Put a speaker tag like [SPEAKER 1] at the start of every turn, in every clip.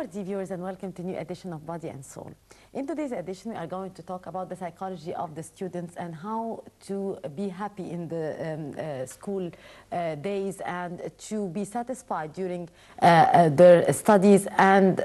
[SPEAKER 1] Nile TV viewers, and welcome to a new edition of Body and Soul. In today's edition, we are going to talk about the psychology of the students and how to be happy in the school days and to be satisfied during their studies and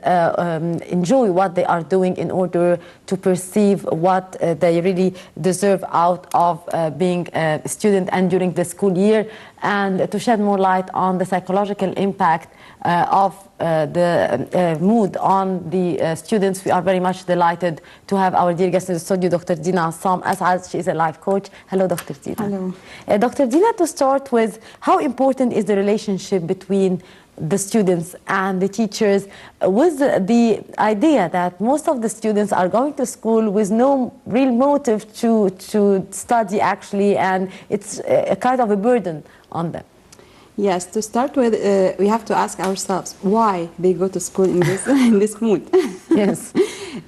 [SPEAKER 1] enjoy what they are doing in order to perceive what they really deserve out of being a student and during the school year, and to shed more light on the psychological impact of the mood on the students. We are very much delighted to have our dear guest in the studio, Dr. Dina Assam Asad. She is a life coach. Hello, Dr. Dina.
[SPEAKER 2] Hello.
[SPEAKER 1] Dr. Dina, to start with, how important is the relationship between the students and the teachers, with the idea that most of the students are going to school with no real motive to study actually, and it's a kind of a burden on them?
[SPEAKER 2] Yes, to start with, we have to ask ourselves why they go to school in this in this mood.
[SPEAKER 1] Yes.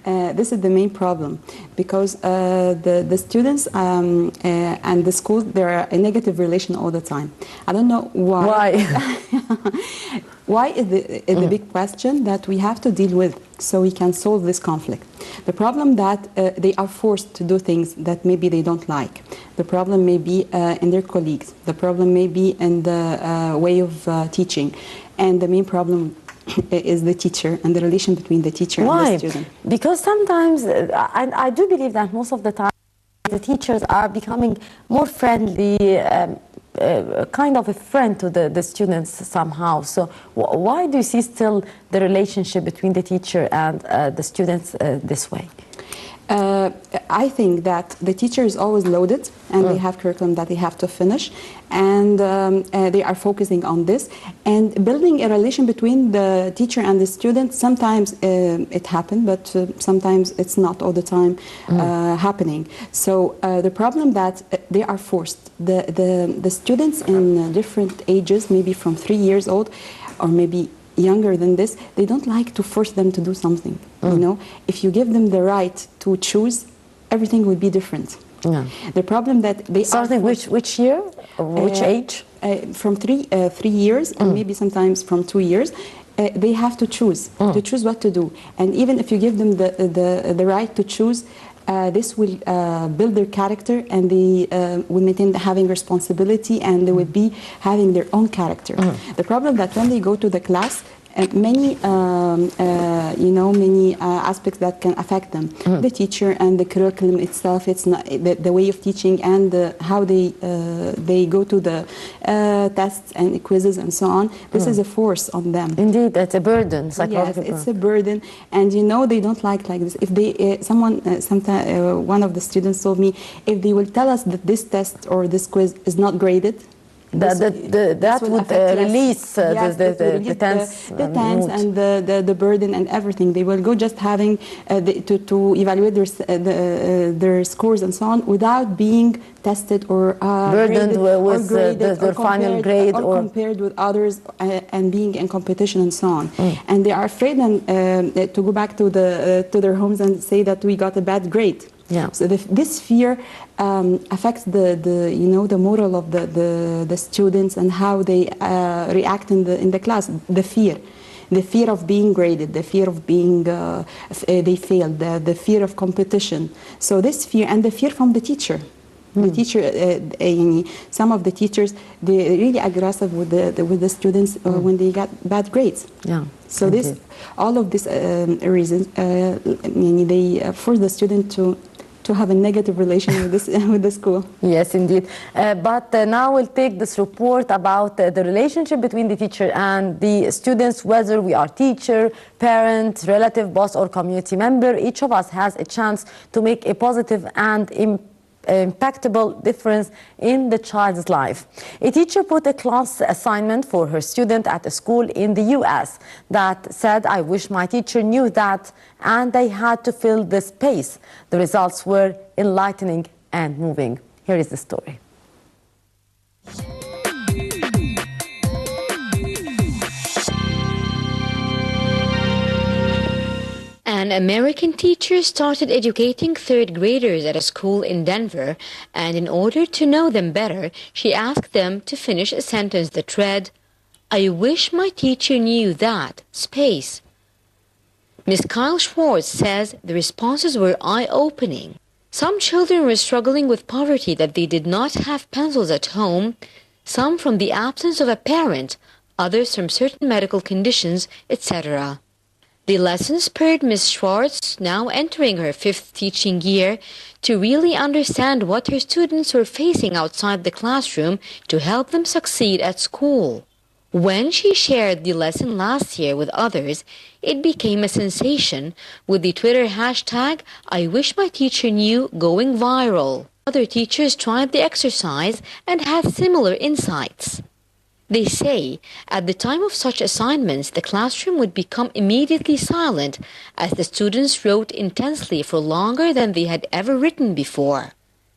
[SPEAKER 2] This is the main problem, because the students and the school, there are a negative relation all the time. I don't know why.
[SPEAKER 1] Why?
[SPEAKER 2] Why is the big question that we have to deal with so we can solve this conflict. The problem that they are forced to do things that maybe they don't like. The problem may be in their colleagues. The problem may be in the way of teaching. And the main problem is the teacher and the relation between the teacher and the student.
[SPEAKER 1] Because sometimes, and I do believe that most of the time, the teachers are becoming more friendly, kind of a friend to the students somehow. So why do you see still the relationship between the teacher and the students this way?
[SPEAKER 2] I think that the teacher is always loaded, and they have curriculum that they have to finish, and they are focusing on this. And building a relation between the teacher and the student, sometimes it happens, but sometimes it's not all the time happening. So the problem that they are forced, the students in different ages, maybe from 3 years old, or maybe younger than this, they don't like to force them to do something. You know, if you give them the right to choose, everything will be different.
[SPEAKER 1] Yeah.
[SPEAKER 2] The problem that they
[SPEAKER 1] starting which year, which age?
[SPEAKER 2] From 3 years, and maybe sometimes from 2 years, they have to choose what to do. And even if you give them the right to choose, this will build their character, and they will maintain having responsibility, and they will be having their own character. The problem that when they go to the class, many aspects that can affect them. The teacher and the curriculum itself, it's not the way of teaching, and how they go to the tests and quizzes and so on. This is a force on them.
[SPEAKER 1] Indeed, it's a burden, psychological.
[SPEAKER 2] Yes, it's a burden, and they don't like this. If they, one of the students told me, if they will tell us that this test or this quiz is not graded,
[SPEAKER 1] that would release the tense
[SPEAKER 2] and the burden and everything. They will go just having to evaluate their scores and so on, without being tested or
[SPEAKER 1] burdened with their final grade,
[SPEAKER 2] or compared with others, and being in competition and so on. And they are afraid to go back to their homes and say that we got a bad grade.
[SPEAKER 1] Yeah.
[SPEAKER 2] So this fear affects the moral of the students, and how they react in the class. The fear of being graded, the fear of being they failed, the fear of competition. So this fear, and the fear from the teacher. The teacher, some of the teachers, they're really aggressive with the students when they got bad grades.
[SPEAKER 1] Yeah.
[SPEAKER 2] So all of these reasons, they force the student to have a negative relation with the school.
[SPEAKER 1] Yes, indeed. But now we'll take this report about the relationship between the teacher and the students, whether we are teacher, parent, relative, boss, or community member. Each of us has a chance to make a positive and impactful difference in the child's life. A teacher put a class assignment for her student at a school in the US that said, "I wish my teacher knew that," and they had to fill the space. The results were enlightening and moving. Here is the story.
[SPEAKER 3] An American teacher started educating third graders at a school in Denver, and in order to know them better, she asked them to finish a sentence that read, "I wish my teacher knew that, space." Ms. Kyle Schwartz says the responses were eye-opening. Some children were struggling with poverty that they did not have pencils at home, some from the absence of a parent, others from certain medical conditions, etc. The lessons spurred Ms. Schwartz, now entering her 5th teaching year, to really understand what her students were facing outside the classroom to help them succeed at school. When she shared the lesson last year with others, it became a sensation, with the Twitter hashtag #IWishMyTeacherKnew going viral. Other teachers tried the exercise and had similar insights. They say at the time of such assignments, the classroom would become immediately silent as the students wrote intensely for longer than they had ever written before.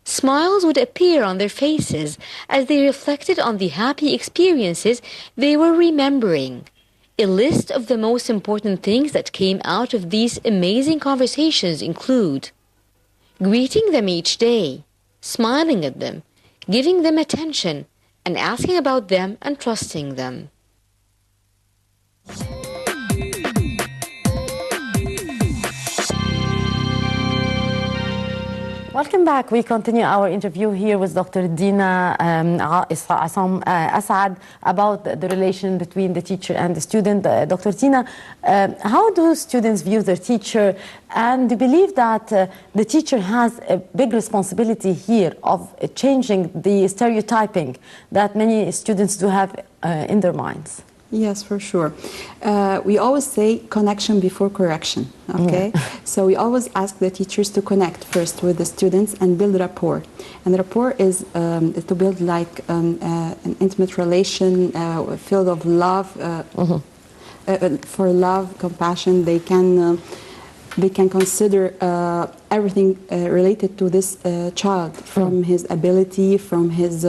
[SPEAKER 3] Smiles would appear on their faces as they reflected on the happy experiences they were remembering. A list of the most important things that came out of these amazing conversations include greeting them each day, smiling at them, giving them attention, and asking about them and trusting them.
[SPEAKER 1] Welcome back. We continue our interview here with Dr. Dina Asad about the relation between the teacher and the student. Dr. Dina, how do students view their teacher, and do you believe that the teacher has a big responsibility here of changing the stereotyping that many students do have in their minds?
[SPEAKER 2] Yes, for sure. We always say connection before correction, okay? So we always ask the teachers to connect first with the students and build rapport. And rapport is to build like an intimate relation filled of love, for love, compassion. They can consider everything related to this child, from his ability, from his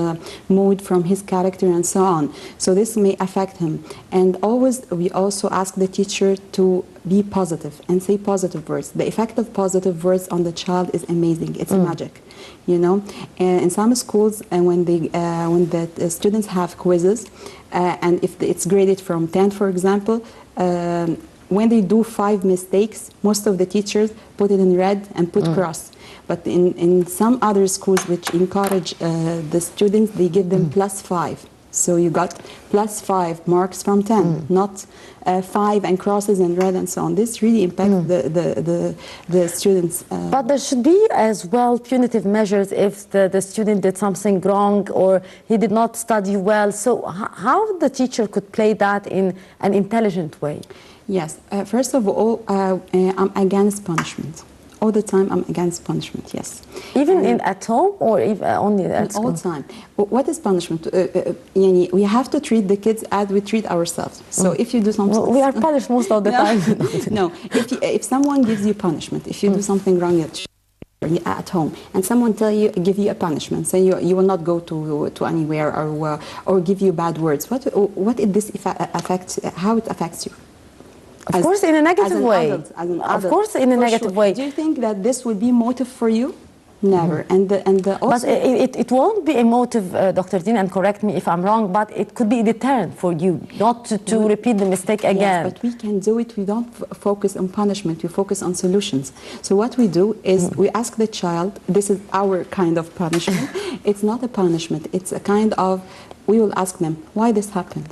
[SPEAKER 2] mood, from his character, and so on. So this may affect him. And always, we also ask the teacher to be positive and say positive words. The effect of positive words on the child is amazing. It's magic, you know. And in some schools, and when the students have quizzes, and if it's graded from 10, for example, when they do 5 mistakes, most of the teachers put it in red and put cross. But in some other schools which encourage the students, they give them +5. So you got +5 marks from 10, not 5 and crosses and red and so on. This really impacts the students.
[SPEAKER 1] But there should be as well punitive measures if the student did something wrong or he did not study well. So how the teacher could play that in an intelligent way?
[SPEAKER 2] Yes. First of all, I'm against punishment. All the time, I'm against punishment, yes.
[SPEAKER 1] Even at home or only at school?
[SPEAKER 2] All the time. What is punishment? We have to treat the kids as we treat ourselves. So if you do something...
[SPEAKER 1] Well, we are punished most of the time.
[SPEAKER 2] No. If someone gives you punishment, if you do something wrong at home, and someone give you a punishment, say you will not go to anywhere or give you bad words, what did this affect? How it affects you?
[SPEAKER 1] Of course, in a negative way. Of course, in a negative way.
[SPEAKER 2] Do you think that this would be motive for you? Never.
[SPEAKER 1] But it won't be a motive, Dr. Dean, and correct me if I'm wrong, but it could be a deterrent for you not to repeat the mistake again.
[SPEAKER 2] Yes, but we can do it. We don't focus on punishment. We focus on solutions. So what we do is we ask the child, this is our kind of punishment. It's not a punishment. It's a kind of, we will ask them, why this happened?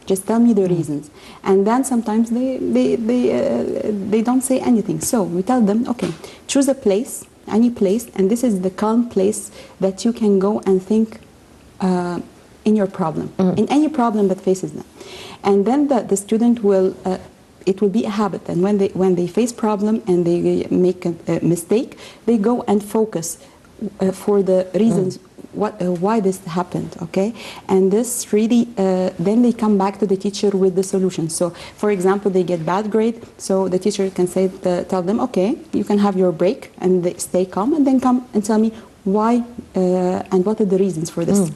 [SPEAKER 2] Just tell me the reasons. And then sometimes they don't say anything. So we tell them, okay, choose a place, any place, and this is the calm place that you can go and think in your problem, in any problem that faces them. And then the student will, it will be a habit. And when they face problem and they make a mistake, they go and focus for the reasons why this happened, okay? And this really, then they come back to the teacher with the solution. So, for example, they get bad grade, so the teacher can tell them, okay, you can have your break, and they stay calm, and then come and tell me why and what are the reasons for this.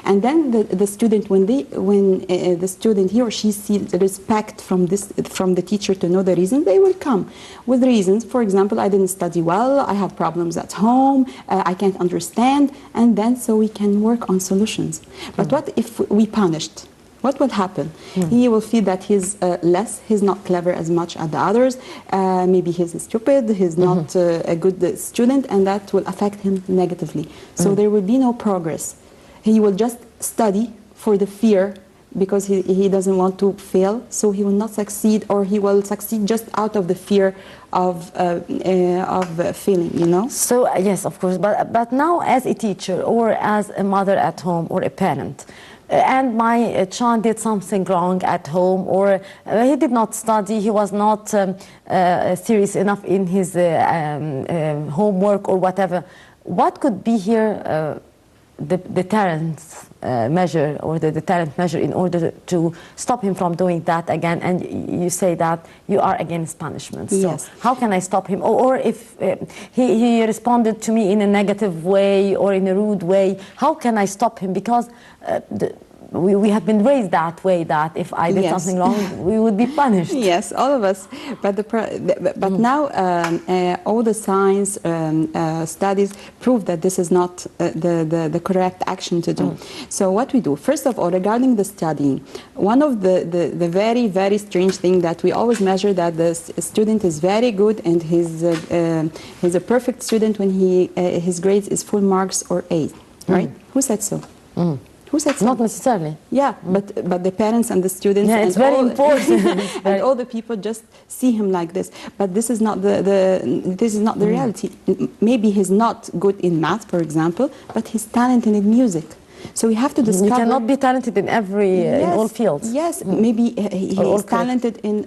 [SPEAKER 2] And then the student, when the student, he or she sees respect from the teacher to know the reason, they will come with reasons. For example, I didn't study well, I have problems at home, I can't understand, and then so we can work on solutions. But what if we punished? what will happen? He will feel that he's not clever as much as the others. Maybe he's stupid, he's not a good student, and that will affect him negatively. So there will be no progress. He will just study for the fear, because he doesn't want to fail, so he will not succeed, or he will succeed just out of the fear of failing, you know?
[SPEAKER 1] So, yes, of course, but now as a teacher or as a mother at home or a parent, and my child did something wrong at home, or he did not study, he was not serious enough in his homework or whatever, what could be here the deterrence measure, or the deterrent measure, in order to stop him from doing that again? And you say that you are against punishment.
[SPEAKER 2] Yes.
[SPEAKER 1] So how can I stop him? Or if he responded to me in a negative way or in a rude way, how can I stop him? Because we have been raised that way, that if I did something wrong, we would be punished.
[SPEAKER 2] Yes, all of us. But now all the science studies prove that this is not the correct action to do. So what we do, first of all, regarding the studying, one of the very, very strange thing that we always measure, that the student is very good and he's a perfect student when his grades is full marks or A, right? Who said so? Who said so?
[SPEAKER 1] Not necessarily.
[SPEAKER 2] Yeah, but the parents and the students,
[SPEAKER 1] yeah, it's very important.
[SPEAKER 2] And all the people just see him like this. But this is not the reality. Maybe he's not good in math, for example, but he's talented in music. So we have to discover.
[SPEAKER 1] You cannot be talented in in all fields.
[SPEAKER 2] Yes, maybe he is talented in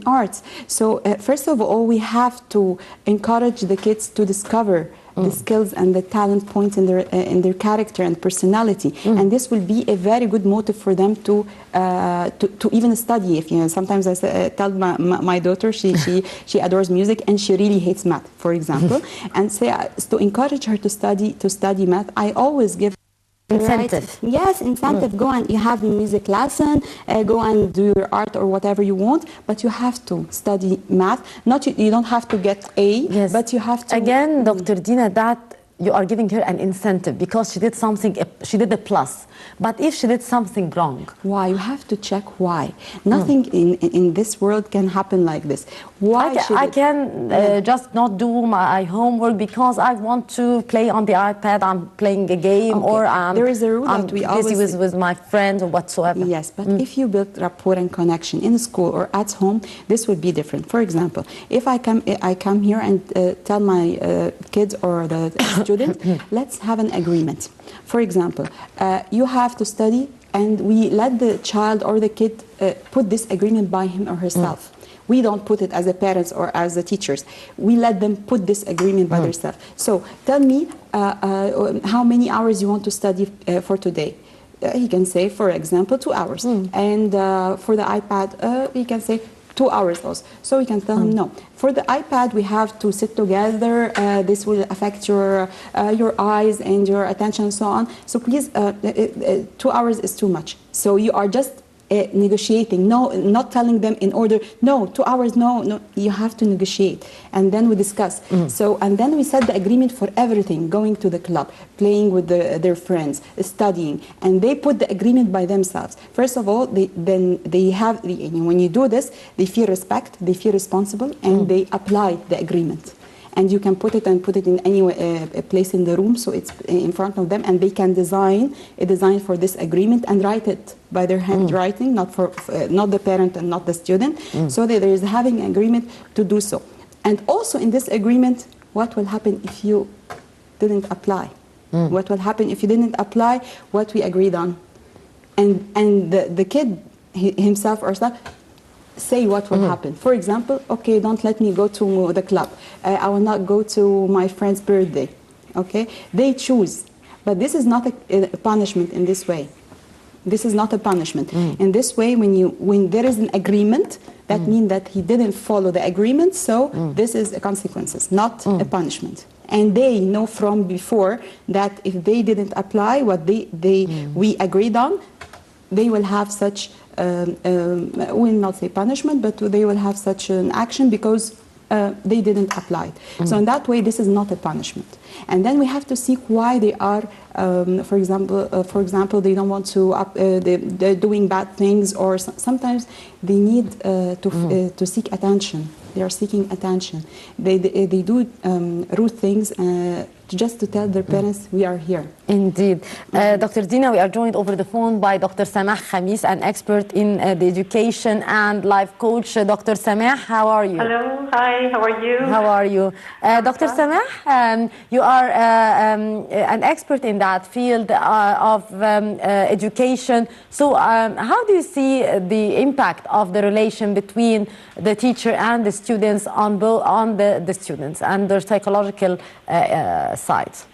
[SPEAKER 2] arts. So first of all, we have to encourage the kids to discover the skills and the talent points in their character and personality, and this will be a very good motive for them to even study. If you know, sometimes I tell my daughter, she adores music and she really hates math, for example, and say to encourage her to study math, I always give
[SPEAKER 1] incentive.
[SPEAKER 2] Right. Yes, incentive. Go and you have a music lesson, go and do your art or whatever you want, but you have to study math. You don't have to get A, but you have to.
[SPEAKER 1] Again, Dr. Dina, that you are giving her an incentive because she did something, she did a plus. But if she did something wrong,
[SPEAKER 2] why? You have to check why. Nothing in this world can happen like this. Why?
[SPEAKER 1] I can just not do my homework because I want to play on the iPad. I'm playing a game, or
[SPEAKER 2] there is a rule
[SPEAKER 1] I'm
[SPEAKER 2] that we
[SPEAKER 1] busy
[SPEAKER 2] always
[SPEAKER 1] with my friends or whatsoever.
[SPEAKER 2] Yes, but if you build rapport and connection in school or at home, this would be different. For example, if I come here and tell my kids or the student, let's have an agreement. For example, you have to study, and we let the child or the kid put this agreement by him or herself. We don't put it as a parents or as the teachers. We let them put this agreement by themselves. So tell me how many hours you want to study for today. He can say, for example, 2 hours. And for the iPad, he can say 2 hours also. So we can tell him no. For the iPad, we have to sit together. This will affect your eyes and your attention and so on. So please, 2 hours is too much. So you are just negotiating. No, not telling them in order. No, 2 hours. No. You have to negotiate, and then we discuss. So, and then we set the agreement for everything: going to the club, playing with their friends, studying, and they put the agreement by themselves. First of all, when you do this, they feel respect, they feel responsible, and they apply the agreement. And you can put it in any place in the room, so it's in front of them, and they can design a design for this agreement and write it by their handwriting, not the parent and not the student. So that there is having an agreement to do so. And also in this agreement, what will happen if you didn't apply? What will happen if you didn't apply what we agreed on? And the kid himself or herself say what will happen. For example, okay, don't let me go to the club. I will not go to my friend's birthday. Okay, they choose, but this is not a punishment in this way. This is not a punishment. In this way, when there is an agreement, that means that he didn't follow the agreement. So this is a consequences, not a punishment. And they know from before that if they didn't apply what we agreed on, they will have such. Will not say punishment, but they will have such an action because they didn't apply it. So in that way, this is not a punishment. And then we have to seek why they are, for example, they don't want to, they're doing bad things, or sometimes they need to seek attention. They are seeking attention. They do rude things just to tell their parents, we are here.
[SPEAKER 1] Indeed. Dr. Dina, we are joined over the phone by Dr. Samah Khamis, an expert in the education and life coach. Dr. Samah, how are you?
[SPEAKER 4] Hello. Hi. How are you?
[SPEAKER 1] How are you? Dr. Samah, you are an expert in that field of education. So how do you see the impact of the relation between the teacher and the students on the students and their psychological sides?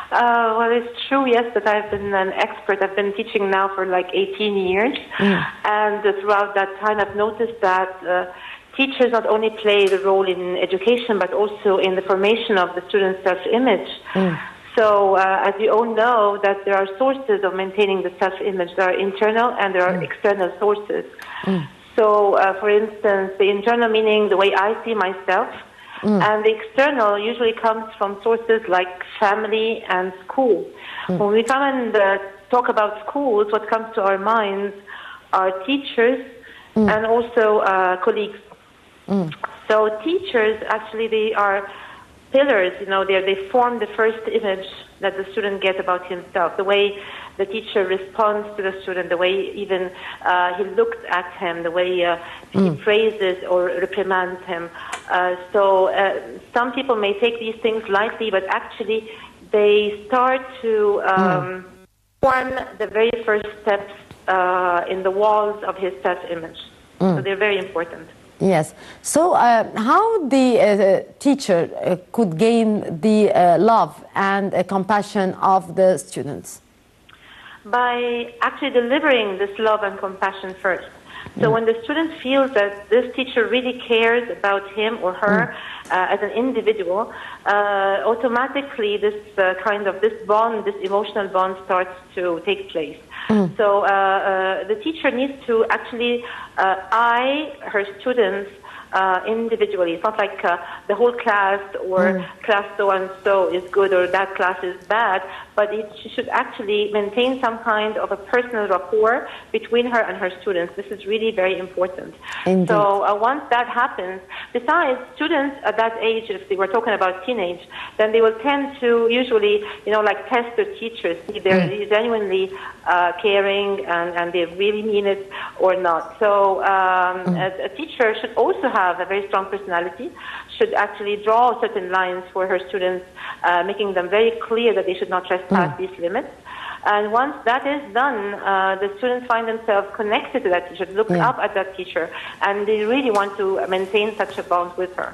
[SPEAKER 4] Well, it's true, yes, that I've been an expert. I've been teaching now for like 18 years. And throughout that time, I've noticed that teachers not only play the role in education, but also in the formation of the student's self-image. So, as you all know, that there are sources of maintaining the self-image. There are internal and there are external sources. So, for instance, the internal meaning the way I see myself, and the external usually comes from sources like family and school. When we come and talk about schools, what comes to our minds are teachers and also colleagues. So teachers, actually, they are pillars, you know, they form the first image that the student gets about himself, the way the teacher responds to the student, the way even he looks at him, the way he praises or reprimands him. So some people may take these things lightly, but actually they start to form the very first steps in the walls of his self-image. So they're very important.
[SPEAKER 1] Yes. So how the teacher could gain the love and compassion of the students?
[SPEAKER 4] By actually delivering this love and compassion first. So when the student feels that this teacher really cares about him or her as an individual, automatically this this bond, this emotional bond starts to take place. So the teacher needs to actually eye her students individually. It's not like the whole class or class so-and-so is good or that class is bad, but she should actually maintain some kind of a personal rapport between her and her students. This is really very important.
[SPEAKER 1] Indeed.
[SPEAKER 4] So once that happens, besides students at that age, if they were talking about teenage, then they will tend to usually, you know, like test their teachers, see if they're genuinely caring and they really mean it or not. So a teacher should also have a very strong personality, should actually draw certain lines for her students, making them very clear that they should not trespass these limits. And once that is done, the students find themselves connected to that teacher, look up at that teacher, and they really want to maintain such a bond with her.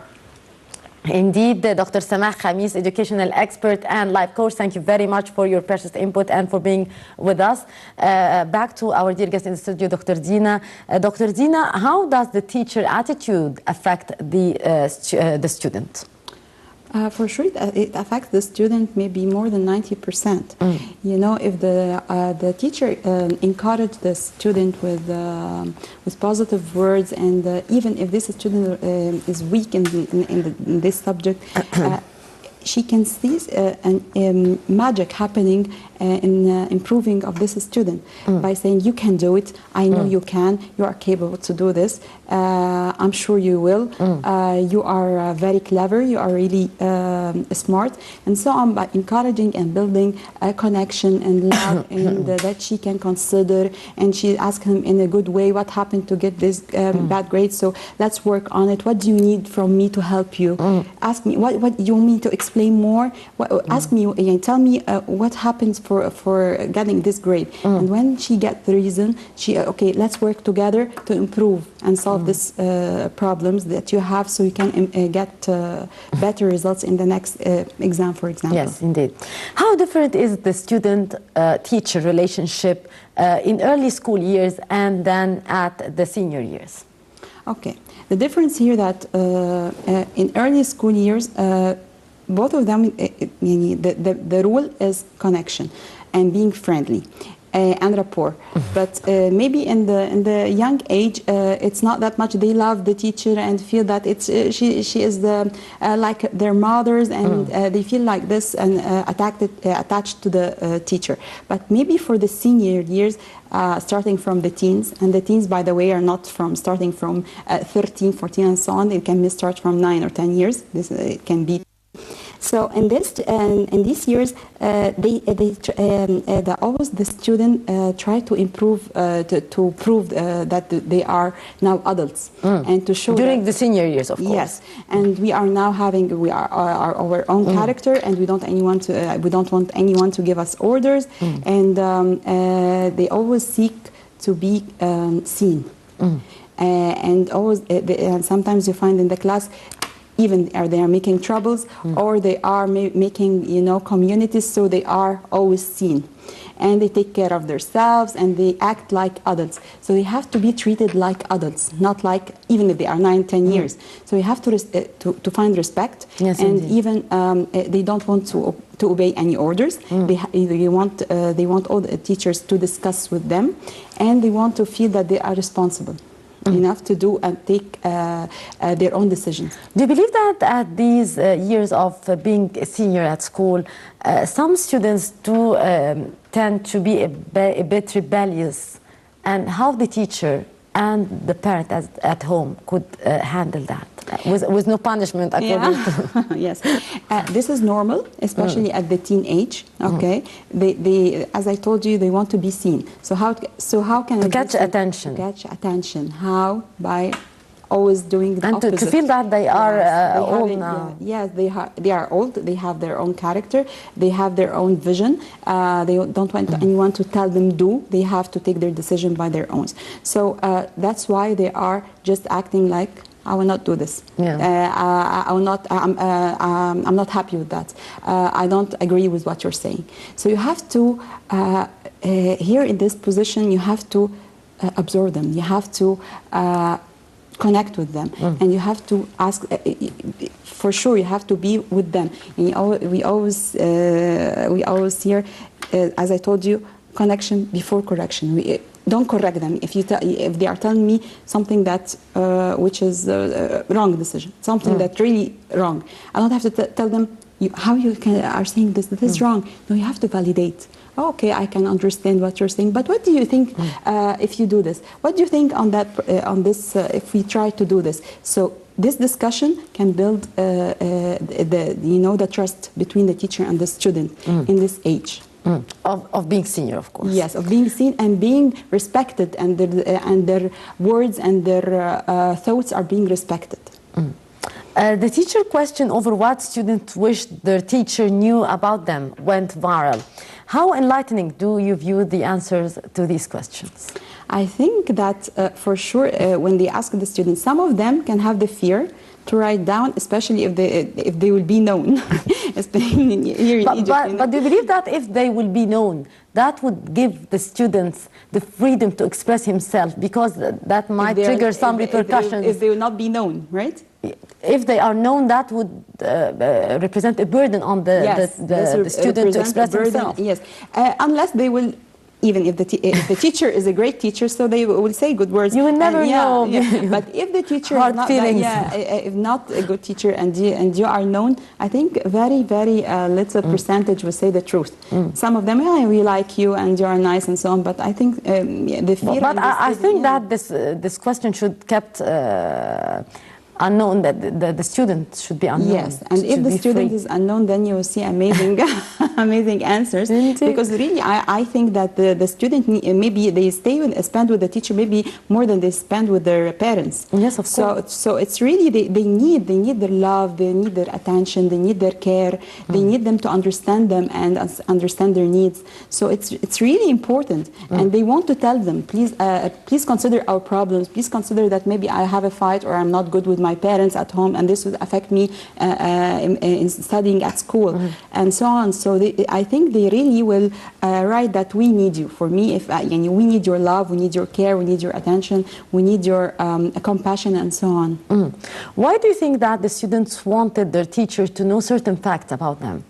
[SPEAKER 1] Indeed, Dr. Samah Khamis, educational expert and life coach, thank you very much for your precious input and for being with us. Back to our dear guest in the studio, Dr. Dina. Dr. Dina, how does the teacher attitude affect the student?
[SPEAKER 2] For sure, it affects the student maybe more than 90%. You know, if the teacher encourage the student with positive words, and even if this student is weak in this subject, she can see magic happening in improving of this student by saying, you can do it, I know you can, you are capable to do this, I'm sure you will, you are very clever, you are really smart, and so on, by encouraging and building a connection and love and that she can consider, and she asks him in a good way, what happened to get this bad grade, so let's work on it, what do you need from me to help you, ask me, what you want me to explain more, ask me, tell me what happens for getting this grade, and when she gets the reason, she, okay, let's work together to improve and solve this problems that you have, so you can get better results in the next exam, for example.
[SPEAKER 1] Yes, indeed. How different is the student-teacher relationship in early school years and then at the senior years?
[SPEAKER 2] Okay, the difference here that in early school years, both of them, the rule is connection and being friendly. and rapport. But maybe in the young age, it's not that much. They love the teacher and feel that it's she is like their mothers, and they feel like this and attached to the teacher. But maybe for the senior years, starting from the teens, and the teens, by the way, are not starting from 13, 14, and so on. It can start from 9 or 10 years. This it can be. So in these years, always the student try to improve, to prove that they are now adults, and to show
[SPEAKER 1] during the senior years, of course.
[SPEAKER 2] Yes, and we are now having our own character, and we don't want anyone to give us orders, and they always seek to be seen, and always and sometimes you find in the class, even they are making troubles, or they are making communities, so they are always seen, and they take care of themselves, and they act like adults. So they have to be treated like adults, not like, even if they are 9, 10 years. So you have to find respect,
[SPEAKER 1] yes,
[SPEAKER 2] and
[SPEAKER 1] indeed.
[SPEAKER 2] Even they don't want to obey any orders. They want all the teachers to discuss with them, and they want to feel that they are responsible enough to do and take their own decisions.
[SPEAKER 1] Do you believe that at these years of being a senior at school, some students do tend to be a bit rebellious, and how the teacher and the parent at home could handle that with no punishment, according to...
[SPEAKER 2] Yes, this is normal, especially at the teenage. Okay, they, as I told you, they want to be seen. So how can
[SPEAKER 1] to catch attention?
[SPEAKER 2] To catch attention. How? By always doing the opposite.
[SPEAKER 1] And to feel that they are old now.
[SPEAKER 2] Yes, they are old. They have their own character. They have their own vision. They don't want anyone to tell them do. They have to take their decision by their own. So that's why they are just acting like, I will not do this.
[SPEAKER 1] Yeah.
[SPEAKER 2] I will not. I'm not happy with that. I don't agree with what you're saying. So you have to here in this position. You have to absorb them. You have to connect with them, and you have to ask. For sure, you have to be with them. And we always hear, as I told you, connection before correction. Don't correct them if they are telling me something that which is wrong decision, something that really wrong. I don't have to tell them how you are saying this. This is wrong. No, you have to validate. Okay, I can understand what you're saying, but what do you think if you do this? What do you think on that? On this, if we try to do this? So this discussion can build the trust between the teacher and the student in this age.
[SPEAKER 1] Of being senior, of course.
[SPEAKER 2] Yes, of being seen and being respected, and their words and their thoughts are being respected.
[SPEAKER 1] The teacher question over what students wished their teacher knew about them went viral. How enlightening do you view the answers to these questions?
[SPEAKER 2] I think that for sure when they ask the students, some of them can have the fear to write down, especially if they will be known. Especially here in Egypt.
[SPEAKER 1] But do you believe that if they will be known, that would give the students the freedom to express himself, because that might trigger some repercussions?
[SPEAKER 2] If they will not be known, right?
[SPEAKER 1] If they are known, that would represent a burden on the student to express himself.
[SPEAKER 2] Yes, unless they will. Even if the teacher is a great teacher, so they will say good words.
[SPEAKER 1] You will never know.
[SPEAKER 2] Yeah. But if the teacher is not if not a good teacher and you are known, I think very little percentage will say the truth. Some of them, we like you and you are nice and so on. But I think the fear.
[SPEAKER 1] But I think that this question should kept unknown, that the student should be unknown.
[SPEAKER 2] Yes, and if the student is unknown, then you will see amazing amazing answers. Because really, I think that the student, maybe they spend with the teacher maybe more than they spend with their parents.
[SPEAKER 1] Yes, of course.
[SPEAKER 2] So it's really, they need their love, they need their attention, they need their care, they need them to understand them and understand their needs. So it's really important, and they want to tell them, please consider our problems, please consider that maybe I have a fight or I'm not good with my parents at home, and this would affect me in studying at school, and so on. So I think they really will write that we need you. For me, if we need your love, we need your care, we need your attention, we need your compassion, and so on.
[SPEAKER 1] Why do you think that the students wanted their teachers to know certain facts about them?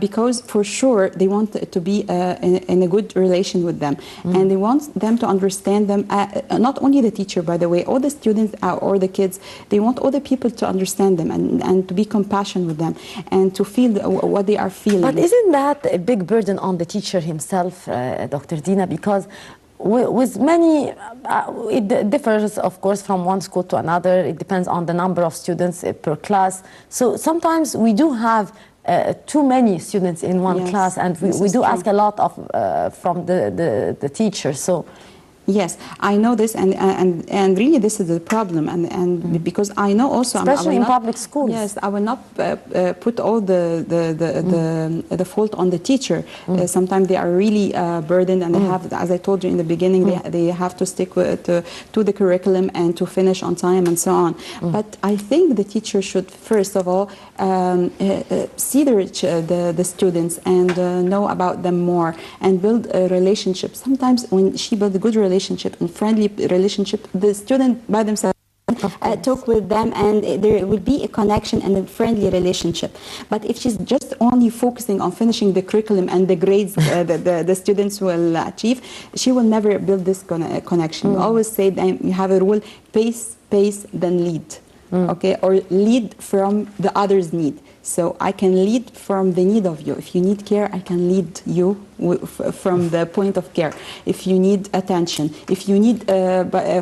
[SPEAKER 2] because for sure they want to be in a good relation with them, and they want them to understand them. Not only the teacher, by the way, all the students or the kids. They want all the people to understand them and to be compassionate with them and to feel what they are feeling.
[SPEAKER 1] But isn't that a big burden on the teacher himself, Dr. Dina? Because with many, it differs, of course, from one school to another. It depends on the number of students per class. So sometimes we do have too many students in one class, and we do ask a lot of from the teachers. So.
[SPEAKER 2] Yes, I know this, and really this is the problem, and because I know also,
[SPEAKER 1] especially in public schools.
[SPEAKER 2] Yes, I will not put all the fault on the teacher. Sometimes they are really burdened, and they have, as I told you in the beginning, they have to stick to the curriculum and to finish on time and so on. But I think the teacher should first of all see the students and know about them more and build a relationship. Sometimes when she builds a good relationship and friendly relationship, the student by themselves talk with them, and there will be a connection and a friendly relationship. But if she's just only focusing on finishing the curriculum and the grades the students will achieve, she will never build this connection. We always say that you have a rule: pace, then lead. Okay, or lead from the other's need. So I can lead from the need of you. If you need care, I can lead you from the point of care. If you need attention, if you need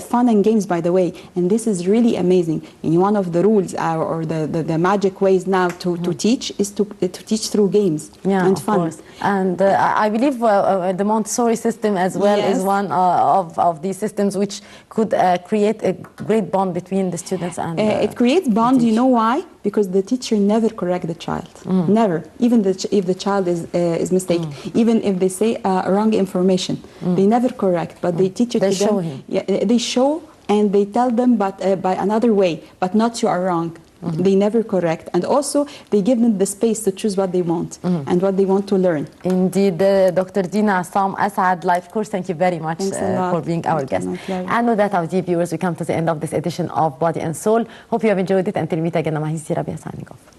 [SPEAKER 2] fun and games, by the way, and this is really amazing. And one of the rules or the magic ways now to teach is to teach through games and fun.
[SPEAKER 1] Of course. And I believe the Montessori system as well is one of these systems which could create a great bond between the students and
[SPEAKER 2] it creates bond. You know why? Because the teacher never corrects the child. Never. Even if the child is mistaken. Even if they say wrong information, they never correct, but they teach it to them.
[SPEAKER 1] Show him.
[SPEAKER 2] Yeah, they show and they tell them, but by another way, but not you are wrong. They never correct, and also they give them the space to choose what they want and what they want to learn.
[SPEAKER 1] Indeed, Dr. Dina Assam, Asad Life Course, thank you very much for being our guest. And with that, our dear viewers, we come to the end of this edition of Body and Soul. Hope you have enjoyed it. Until we meet again, I'm Rabia signing off.